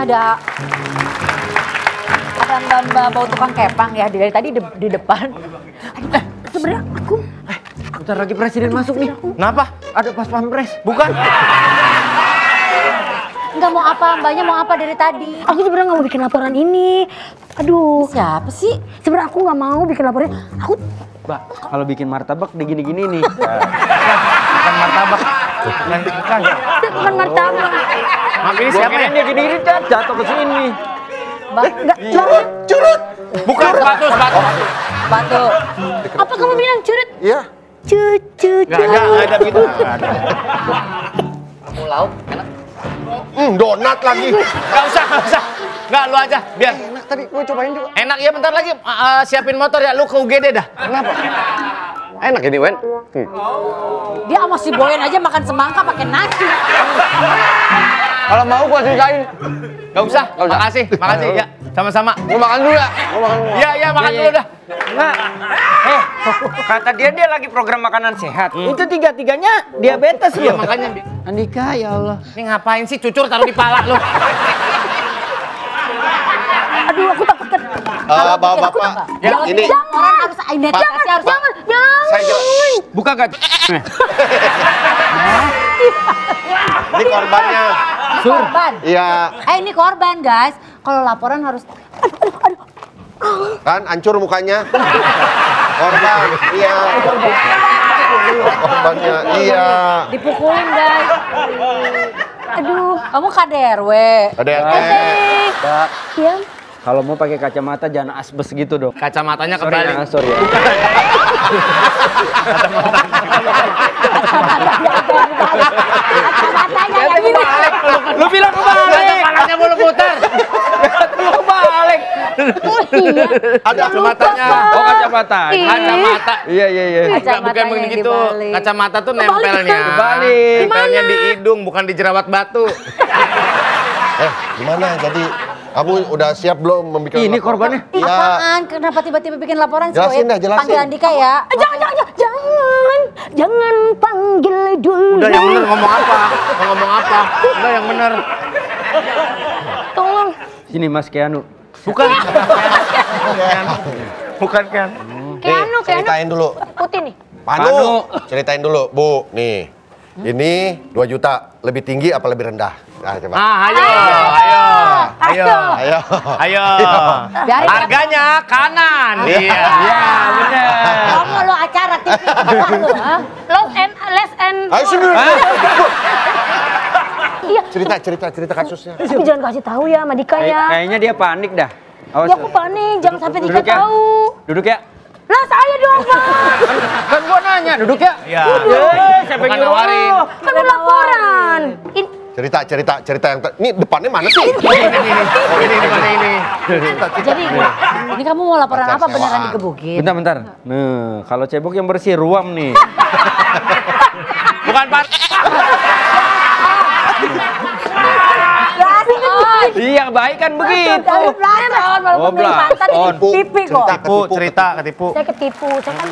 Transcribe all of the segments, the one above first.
Ada mbak bau tukang kepang ya dari tadi di depan. Sebenarnya aku. Bentar lagi presiden masuk nih. Kenapa? Ada pas pampres. Bukan? Enggak mau apa, mbaknya mau apa dari tadi? Aku sebenarnya nggak mau bikin laporan ini. Aduh. Siapa sih? Sebenarnya aku nggak mau bikin laporan. Aku. Mbak, kalau bikin martabak di gini-gini nih. Bukan martabak. Bukan martabak. Mak ini siapa ya? Dia gini-gini jatuh ke sini. Curut. Bukan sepatu. Batu. Apa kamu bilang curut? Iya. Cucu. Nggak ada gitu. Kamu lauk enak. Donat lagi. Nggak usah. Nggak, lu aja, biar. Enak tadi gue cobain juga. Enak ya, bentar lagi siapin motor ya, lu ke UGD dah. Kenapa? Enak ini, Wen. Dia sama si Boyen aja makan semangka pakai nasi. Kalau mau gue ceritain. Nggak usah, makasih ya, sama-sama. Gue makan dulu ya. Iya, makan dulu dah. Enggak. Kata dia lagi program makanan sehat. Itu tiga-tiganya diabetes Iya, loh. makanya. Andika, ya Allah. Ini ngapain sih cucur taruh di pala lu? Aduh, aku takut kan. Bapak-bapak. Ini. Orang harus identitasnya harus. Jangan. Buka gak? Ini korbannya. Korban. Iya. Ini korban guys. Kalau laporan harus. Kan hancur mukanya. Korban. Iya. Korbannya. Iya. Dipukulin guys. Aduh, kamu KDRW. Ada yang Mbak, Iya. kalau mau pakai kacamata jangan asbes gitu dong. Kacamatanya Sorry kebalik. ya, sorry ya. Kacamatanya yang ini. Lu bilang kebalik. Kepalanya mulu putar. Lu kebalik. Oh iya. ada Kacamatanya. Oh, kacamata. Kacamata. Iya. Enggak, bukan Kacamatanya begitu. dibalik. Kacamata tuh nempelnya. Kebalik. Nempelnya di hidung, bukan di jerawat batu. gimana? Jadi kamu udah siap belum membuat Ini laporan? korbannya. Iya. Apaan? Kenapa tiba-tiba bikin laporan sih? Jelasin Boy? dah, jelasin. Panggil Andika ya. Jangan panggil dulu. Udah yang bener ngomong apa? Mau ngomong apa? Udah yang bener. Tolong. Sini Mas Keanu. Bukan. Bukan kan? Keanu. Ceritain dulu. Putih nih. Panu. Ceritain dulu, Bu. Nih. Ini 2 juta. Lebih tinggi apa lebih rendah? Nah, coba. Ayo. Biarin Harganya kanan. Iya. Bener. kamu lo acara TV lu, ha? Less and. Ayo sini. Iya. Cerita kasusnya. Tapi jangan kasih tahu ya sama Dika ya. Kayaknya dia panik dah. Awas. Ya aku panik, jangan sampai Dika Duduk ya. tahu. Duduk ya. Lah saya dong, Pak. Kan gua nanya, duduk ya. Iya. Siapa Bukan yang nyuruh nawarin. lu? Kan udah laporan. Cerita yang ini depannya mana sih? Ini mana ini? Jadi ini kamu mau laporan Pacar apa beneran sewaan. digebukin? Bentar. Nah, kalau cebok yang bersih ruam nih. Bukan Pak. Blason. Iya, baik kan begitu. Blason, walaupun Oh, beli mantan Blason. ini pipi kok. Cerita ketipu. Saya ketipu. Saya kan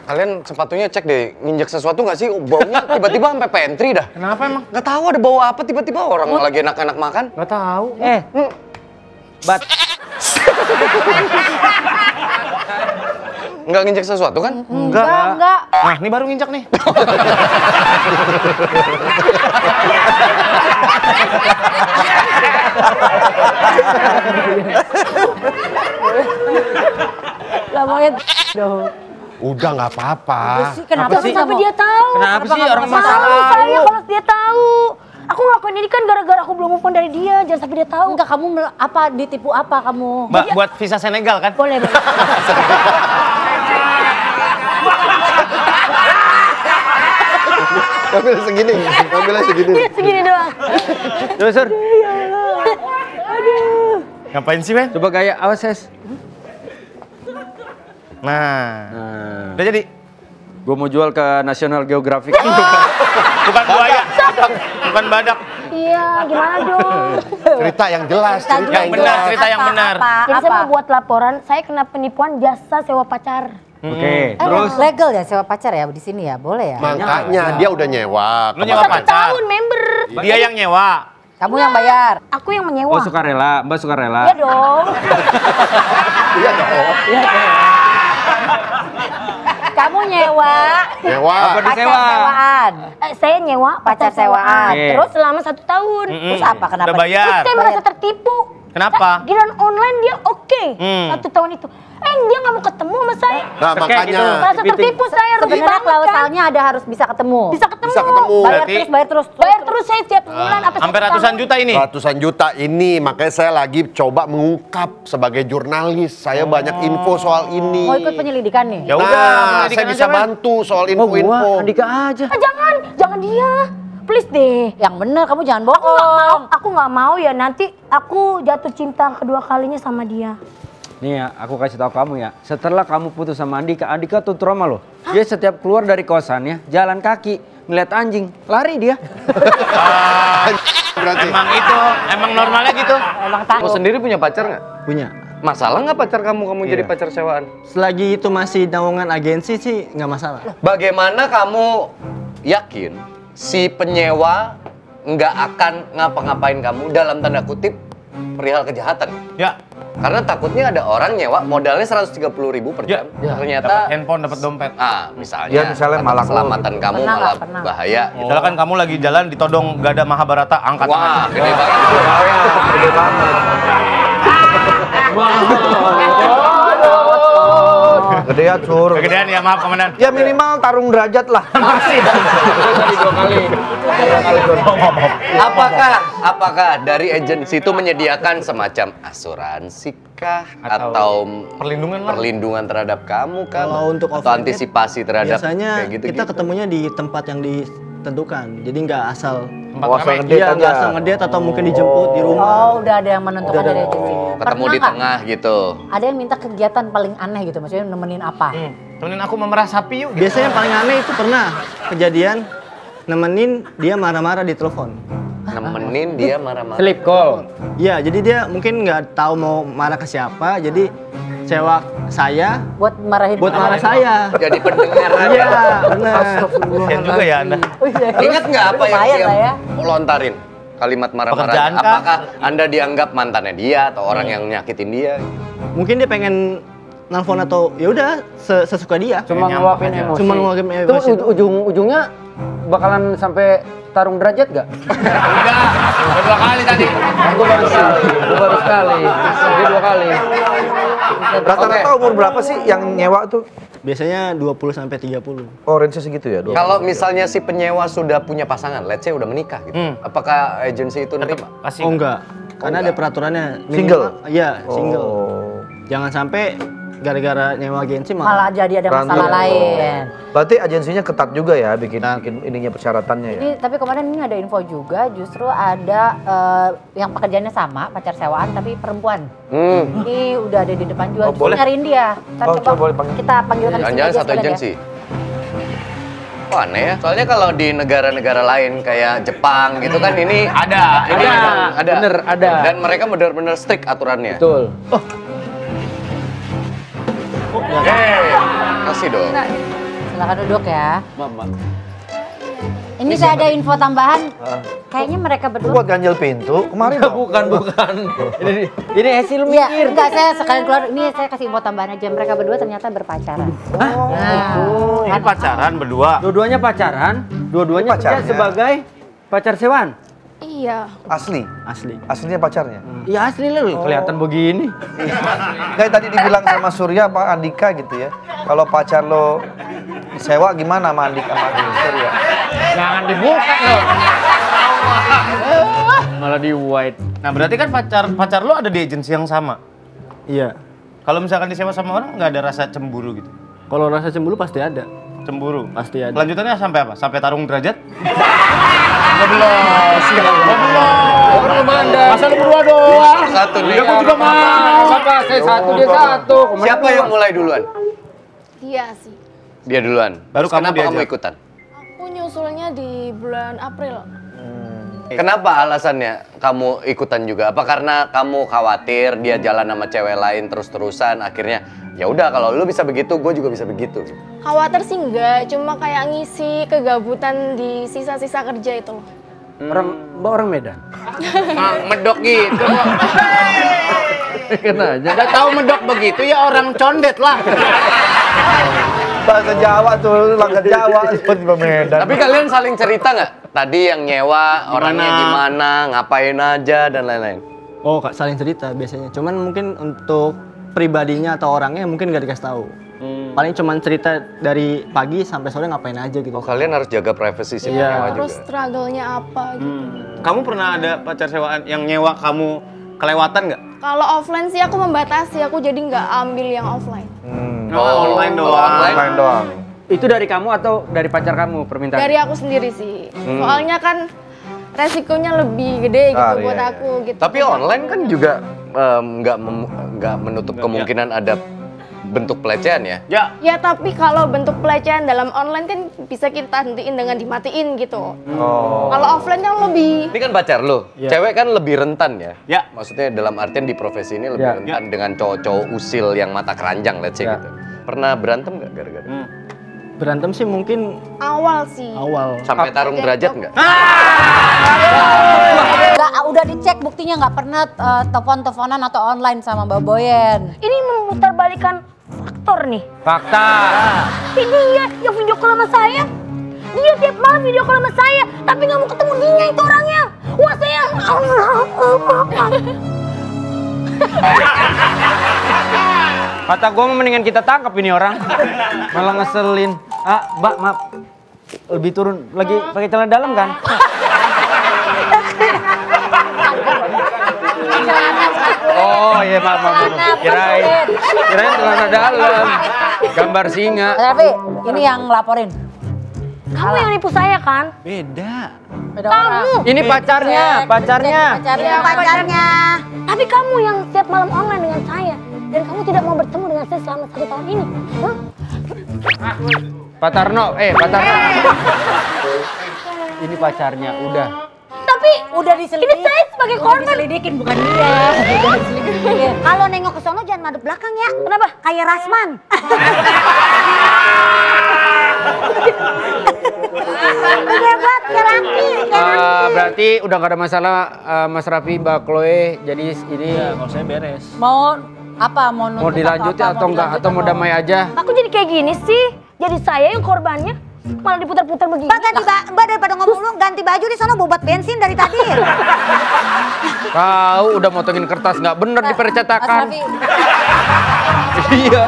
Kalian sepatunya cek deh, nginjek sesuatu nggak sih? Baunya tiba-tiba sampai pantry dah. Kenapa emang? Nggak tahu ada bau apa tiba-tiba orang lagi enak-enak makan. Nggak tahu. Bat. Nggak nginjek sesuatu kan? Enggak. Nah, ini baru nginjak nih. Lah mau dong. Udah nggak apa-apa. Kenapa sih sampai dia tahu. Kenapa sih orang Tahu masalah? saya kalau dia tahu. Aku ngelakuin ini kan gara-gara aku belum move on dari dia. Jangan sampai dia tahu. Enggak, kamu apa ditipu apa kamu? Mbak, buat visa Senegal kan? Boleh. Ngambil segini. Segini doang. Coba, Sur. Ngapain sih, Ben? Coba gaya, awas, Ses. Nah, udah jadi. Gue mau jual ke National Geographic. Bukan buaya, bukan badak. Iya, gimana dong? Cerita yang jelas. Yang benar, cerita yang benar. Jadi saya mau buat laporan, saya kena penipuan jasa sewa pacar. Oke, Legal ya sewa pacar ya di sini ya? Boleh ya? Makanya dia udah nyewa. Lu nyewa 1 pacar. tahun member. Dia yang nyewa. Kamu yang bayar. Aku yang menyewa. sukarela, Mbak sukarela. Iya dong. Iya dong. Kamu nyewa. Nyewa. Apa Pacar disewa? sewaan. Saya nyewa Pacar sewaan. Oke. Terus selama 1 tahun. Terus apa? Kenapa? Udah bayar. Saya merasa tertipu. Kenapa? Giliran online dia oke. 1 tahun itu. Dia nggak mau ketemu sama saya. Nah, makanya. Merasa tertipu saya, rugi Sebenarnya banget kan. klausalnya ada harus bisa ketemu. Bisa ketemu. Bisa ketemu. Berarti- Bayar terus. Bayar terus saya tiap bulan apa Hampir satu ratusan tahun. juta ini. Ratusan juta ini, makanya saya lagi coba mengungkap sebagai jurnalis. Saya banyak info soal ini. Mau ikut penyelidikan nih? Ya udah, Nah, penyelidikan saya bisa aja, Men. bantu soal info-info. Andika aja. Jangan dia. Please deh. Yang bener, kamu jangan Aku nggak mau, bohong. aku nggak mau ya nanti aku jatuh cinta kedua kalinya sama dia. Nih ya, aku kasih tahu kamu ya. Setelah kamu putus sama Andika, Andika tuh trauma loh. Dia setiap keluar dari kosannya, jalan kaki, ngeliat anjing, lari dia. Berarti. Emang normalnya gitu. Emang Kamu tahu. sendiri punya pacar nggak? Punya. Masalah nggak pacar kamu jadi Iya. pacar sewaan? Selagi itu masih naungan agensi sih nggak masalah. Bagaimana kamu yakin si penyewa nggak akan ngapa-ngapain kamu dalam tanda kutip perihal kejahatan? Ya, Karena takutnya ada orang nyewa modalnya 130.000 per jam. Ternyata dapat handphone, dapat dompet. misalnya, Ya, misalnya karena malah keselamatan kamu Pernah lah, malah pernah. bahaya. Misalnya kan kamu lagi jalan ditodong gak ada Mahabharata, angkat Wah, tangan. gede banget. Gedean sur. Kegedean ya, maaf komandan. Ya minimal tarung derajat lah. Masih. Apakah dari agensi itu menyediakan semacam asuransi kah Atau atau perlindungan lah. perlindungan terhadap kamu kan? Kalau untuk atau overhead, antisipasi terhadap Biasanya kayak gitu. kita ketemunya di tempat yang ditentukan. Jadi nggak asal Tempat Asal ramai. ngedate Iya, nggak aja. asal ngedate atau mungkin dijemput di rumah. Oh, udah ada yang menentukan dari agensi. ketemu Pernah di nggak tengah gitu. ada yang minta kegiatan paling aneh gitu? Maksudnya nemenin apa? Temenin aku memerah sapi yuk. Biasanya yang paling aneh itu pernah kejadian nemenin dia marah-marah di telepon. Nemenin dia marah-marah. Sleep call. Iya, jadi dia mungkin nggak tahu mau marah ke siapa, jadi sewa saya Buat marahin buat marah saya. Jadi pendengar. Iya, benar. Kasian juga ya Anda. Ingat nggak apa yang Lumayan dia lah ya. lontarin? Kalimat marah-marah. Pekerjaan kah? Apakah Anda dianggap mantannya dia atau orang yang nyakitin dia? Mungkin dia pengen nelfon atau ya udah sesuka dia. Cuma Nyampe ngeluapin aja. emosi. Cuma ngeluapin Itu emosi doang. ujung-ujungnya bakalan sampai tarung derajat gak? Dua kali tadi. Aku baru sekali. Dia 2 kali. Rata-rata umur berapa sih yang nyewa tuh? Biasanya 20 sampai 30. Oh, range segitu ya? Kalau misalnya si penyewa sudah punya pasangan, let's say udah menikah gitu, apakah agensi itu nerima? Kasih. Oh enggak. Karena ada peraturannya. Single? Iya, single. Oh. Jangan sampai gara-gara nyewa agensi Malah jadi ada masalah Berantem. lain. Berarti agensinya ketat juga ya bikin ininya persyaratannya ya? Ini tapi kemarin ini ada info juga, justru ada yang pekerjaannya sama, pacar sewaan tapi perempuan. Ini udah ada di depan juga, justru boleh. nyariin dia. Ntar Oh, coba boleh panggil. kita panggilkan di sini Jangan-jangan aja satu sekalian ya. agensi. Oh aneh ya, soalnya kalau di negara-negara lain kayak Jepang gitu kan ini Ada. Bener, ada. Dan mereka benar-benar strict aturannya. Betul. Kasih dong. Silakan duduk ya. Mama. Ini saya ada info tambahan. Kayaknya mereka Itu berdua. buat ganjel pintu kemarin dong. Bukan. Ini hasil Iya, mikir. enggak saya sekalian keluar. Ini saya kasih info tambahan aja. Mereka berdua ternyata berpacaran. Ini pacaran berdua. Dua-duanya pacaran, dua-duanya kerja Pacarnya. sebagai pacar sewaan. Iya. Asli. Asli. Aslinya pacarnya. Iya asli lu, kelihatan begini. Kayak tadi dibilang sama Surya apa Andika gitu ya. Kalau pacar lo sewa gimana sama Andika sama Surya? Jangan dibuka loh. Malah di white. Nah berarti kan pacar lo ada di agensi yang sama. Iya. Kalau misalkan disewa sama orang nggak ada rasa cemburu gitu. Kalau rasa cemburu pasti ada. Cemburu. Pasti ada. Lanjutannya sampai apa? Sampai tarung derajat? Masa lu berdua doang? Satu nih. Aku juga mau. Apa? Saya satu, dia satu. Siapa yang mulai duluan? Iya sih. Dia duluan. Baru Terus kamu kenapa kamu diajak? ikutan? Aku nyusulnya di bulan April. Kenapa alasannya kamu ikutan juga? Apa karena kamu khawatir dia jalan sama cewek lain terus-terusan akhirnya ya udah kalau lu bisa begitu, gue juga bisa begitu. Khawatir sih enggak, cuma kayak ngisi kegabutan di sisa-sisa kerja itu loh. Mbak orang Medan. Medok gitu. Kena aja. Udah tahu medok begitu ya orang condet lah. Bahasa Jawa tuh, langgan Jawa seperti Medan. Tapi kalian saling cerita nggak? Tadi yang nyewa, orangnya gimana, ngapain aja, dan lain-lain. Oh, Kak, saling cerita biasanya. Cuman mungkin untuk pribadinya atau orangnya mungkin nggak dikasih tahu. Paling cuman cerita dari pagi sampai sore ngapain aja gitu. Oh, kalian harus jaga privasi si penyewa juga. Terus struggle-nya apa gitu. Kamu pernah ada pacar sewaan yang nyewa kamu kelewatan nggak? Kalau offline sih aku membatasi, aku jadi nggak ambil yang offline. Online doang. Online doang. Itu dari kamu atau dari pacar kamu permintaan? Dari aku sendiri sih. Soalnya kan resikonya lebih gede gitu buat iya, aku gitu. Tapi online kan juga nggak menutup kemungkinan ada bentuk pelecehan ya. Ya tapi kalau bentuk pelecehan dalam online kan bisa kita hentiin dengan dimatiin gitu. Kalau offline kan lebih. Ini kan pacar lo, cewek kan lebih rentan ya. Ya. Maksudnya dalam artian di profesi ini lebih Ya. rentan dengan cowok-cowok usil yang mata keranjang, let's say Ya. gitu. Pernah berantem nggak gara-gara? Berantem sih mungkin Awal sih. awal. Sampai tarung derajat nggak? Nggak, udah dicek buktinya nggak pernah telepon-teleponan atau online sama Mbak Boyen. Ini memutarbalikan faktor nih. Fakta. Ini ya yang video call sama saya. Dia tiap malam video call sama saya, tapi nggak mau ketemu dia itu orangnya. Wah saya. Kata gue mendingan kita tangkap ini orang. Malah ngeselin. Mbak, maaf. Lebih turun lagi pakai celana dalam kan? Oh iya maaf. Kirain celana dalam. Gambar singa. Tapi ini yang laporin. Kamu yang nipu saya kan? Beda. Beda orang. Ini pacarnya. Pacarnya. Tapi kamu yang tiap malam online dengan saya dan kamu tidak mau bertemu dengan saya selama 1 tahun ini. Hah? Pak Tarno. Ini pacarnya, udah. Tapi Udah diselidikin. ini saya sebagai korban. Diselidikin bukan dia. Udah diselidikin. Kalau nengok ke sono jangan ngadep belakang ya. Kenapa? Kayak Rasman. Hebat, kayak laki. Berarti udah gak ada masalah Mas Raffi, Mbak Chloe. Jadi ini Kalau saya beres. Mau apa? Mau mau dilanjutin atau enggak? Atau mau damai aja? Aku jadi kayak gini sih. Jadi saya yang korbannya malah diputar-putar begini. Mbak daripada ngomong lu ganti baju di sono bobat bensin dari tadi. Kau udah motongin kertas nggak bener di Mas percetakan. Raffi. Iya.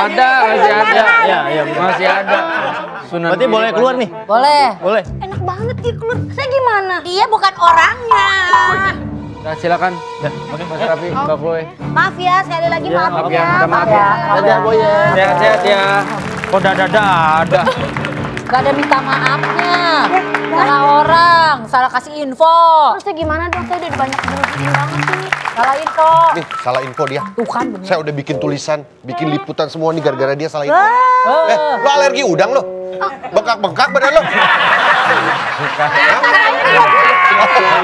Ada, masih ada. Iya, Masih ada. Sunan Berarti boleh Giri keluar Bandung. nih? Boleh. Boleh. Enak banget dia keluar. Saya gimana? Dia bukan orangnya. Nah, silakan. Mas Raffi, Mbak Chloe. Maaf ya, sekali lagi maaf Maaf ya. ya, minta maaf ya. Ada Boyen. Sehat-sehat ya. Kok dada-dada. Gak ada minta maafnya. Salah orang, salah kasih info. Terus saya gimana dong? Saya udah banyak berusaha banget ini. Salah info. Nih, salah info dia. Tuh kan bener. Saya udah bikin tulisan, bikin liputan semua nih gara-gara dia salah info. Eh. Lo alergi udang lo? Bengkak-bengkak badan lo?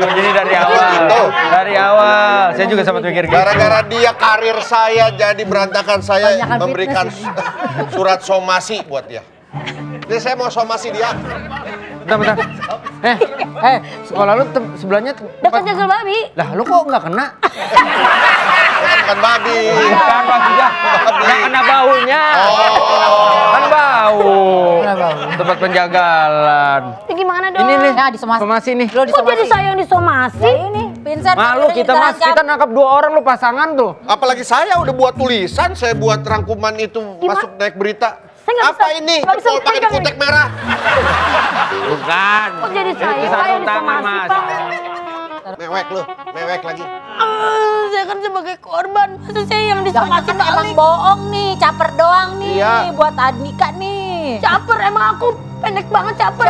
Jadi dari awal. Gitu. Dari awal. Saya juga sempat mikir gitu. Gara-gara dia karir saya jadi berantakan, saya Banyakan memberikan surat somasi buat dia. Jadi saya mau somasi dia. Bentar. Sekolah lu sebelahnya Dekat jagal babi. Lah, lu kok nggak kena? Bukan babi. Bukan babinya. Nggak kena baunya. Kan bau. Tempat penjagalan. Ini gimana dong? Ini nih, Nah, disomasi. somasi nih. Lo Kok jadi saya yang disomasi? Ini, Vincent. Malu kita mas, kita nangkap 2 orang lu pasangan tuh. Apalagi saya udah buat tulisan, saya buat rangkuman itu masuk naik berita. Saya nggak Apa bisa- ini? nggak bisa Kalau pakai pegang kutek merah. Bukan. Kok jadi saya? Itu Saya sarung yang tangan, disomasi, Mas. Pak. Mewek lu, mewek lagi. Saya kan sebagai korban. Masa saya yang Jangan disomasi kan emang balik? bohong nih, caper doang nih. Iya. Buat Andika nih. Caper, emang aku pendek banget caper.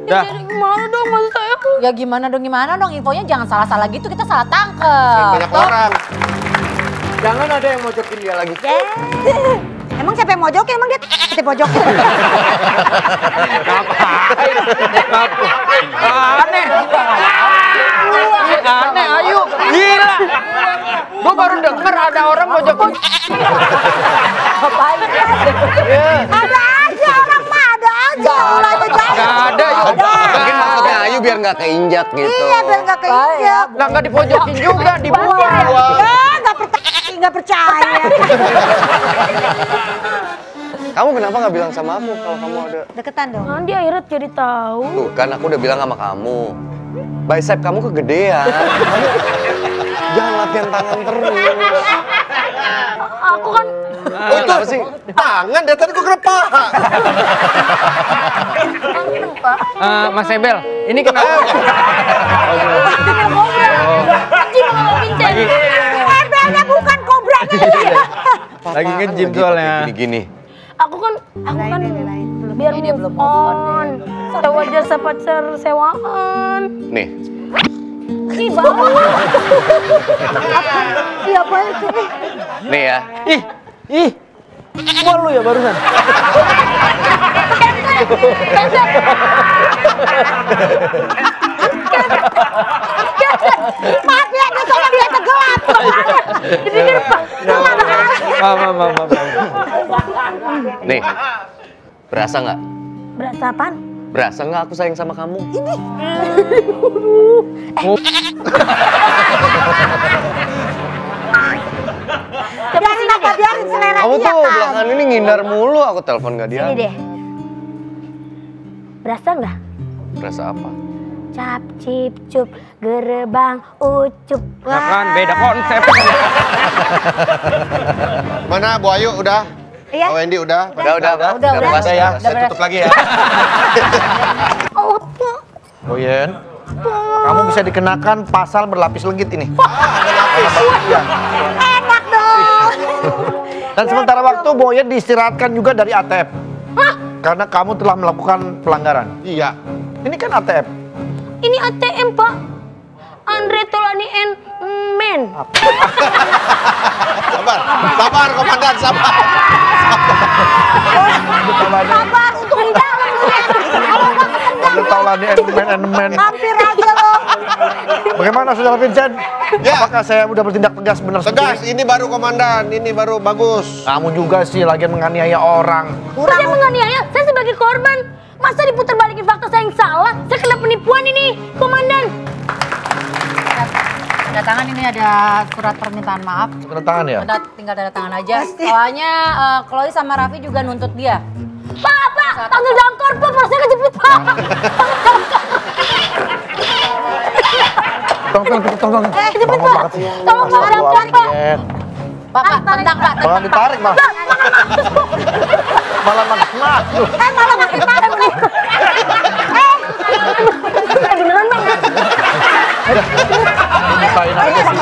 Dah. Jadi gimana dong maksud saya? Ya gimana dong, infonya jangan salah-salah gitu, kita salah tangkep. Banyak orang. Jangan ada yang mojokin dia lagi. Emang siapa yang mojokin? Emang dia di pojok. Aneh. Gue baru denger ada orang mojokin. Ngapain? Ada aja orang mah, ada aja. Ulah itu jangan. Gak ada yuk. Ada. Mungkin maksudnya Ayu biar nggak keinjak gitu. Iya, biar nggak keinjak. Lah nggak dipojokin juga, dibuang. Nggak percaya. Kamu kenapa nggak bilang sama aku kalau kamu ada? Deketan dong. Nanti akhirnya jadi tahu. Tuh kan aku udah bilang sama kamu. Bicep kamu kegedean. Jangan latihan tangan terus. Aku kan Oh, itu apa sih? Tangan, dari tadi gua kena paha. Mas Ebel, ini kenapa? Ebelnya bukan kobranya. Lagi nge-gym soalnya. Gini. Aku kan biar move on. Sewa jasa pacar sewaan. Nih, Ih, bau. Iya, apa itu? nih ya. Ih, malu ya barusan. Maaf ya, dia soalnya dia gelap. Maaf. Nih. Berasa nggak? Berasa apaan? Berasa nggak aku sayang sama kamu? Biarin apa, biarin selera Kamu dia tuh kan. belakangan ini ngindar mulu, aku telepon nggak dia. Ini deh. Berasa nggak? Berasa apa? Cap, cip, cup, gerbang, ucup. Ya kan beda konsep. Mana Bu Ayu udah? Iya. Bu Wendy udah? Udah puas, Udah ya, puas. saya tutup lagi ya. Oh, Boyen, kamu bisa dikenakan pasal berlapis legit ini. Enak dong. Dan sementara waktu Boyen diistirahatkan juga dari ATF. Karena kamu telah melakukan pelanggaran. Iya. Ini kan ATF. ini ATM, Pak. Andre Tolani and Men. Sabar komandan, sabar. Sabar untuk di dalam. Udah tahu lah nih elemen. Hampir aja loh. Bagaimana Saudara Vincent? Ya. Apakah saya udah bertindak tegas benar Tegas, seperti ini? ini baru komandan, ini baru bagus. Kamu juga sih lagi menganiaya orang. Saya menganiaya, saya sebagai korban. Masa diputar balikin fakta saya yang salah? Saya kena penipuan ini, Komandan. Tanda tangan ini ada surat permintaan maaf. Tanda tangan ya? Tinggal tanda tangan aja. Soalnya Chloe sama Raffi juga nuntut dia. Pak, tanggal damkar, Pak. Masnya kejepit, Pak. Tolong. Kejepit, Bangun Pak. banget sih. Tolong, Pak, damkar, Pak. Pak, tendang, Pak. Jangan ditarik, Bang. Malah makin masuk. Malah makin masuk nih. Beneran, Bang. Bukain aja sih.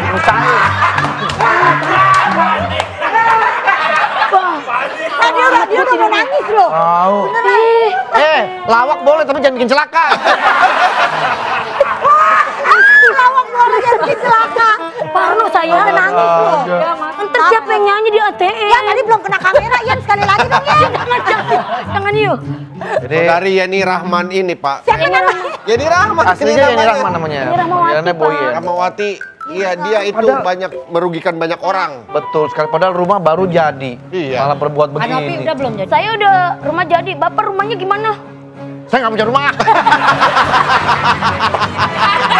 Bukain. Dia udah mau nangis loh. Tahu. Lawak boleh tapi jangan bikin celaka. Lawak boleh jadi celaka. Parno saya. Nangis loh. Ntar siapa yang nyanyi di ATM? Ya tadi belum kena kamera, Yan sekali lagi dong ya. Jangan yuk. Jadi Dari Yani Rahman ini Pak. Siapa namanya? Yani Rahman. aslinya ini Rahman namanya. Ini Rahmawati, Panggilannya Boyen. Rahmawati. Iya, dia itu Padahal- banyak merugikan banyak orang. Betul sekali. Padahal rumah baru jadi. Iya. Malah berbuat Anopi begini. udah belum jadi? Saya udah rumah jadi. Bapak rumahnya gimana? Saya nggak punya rumah.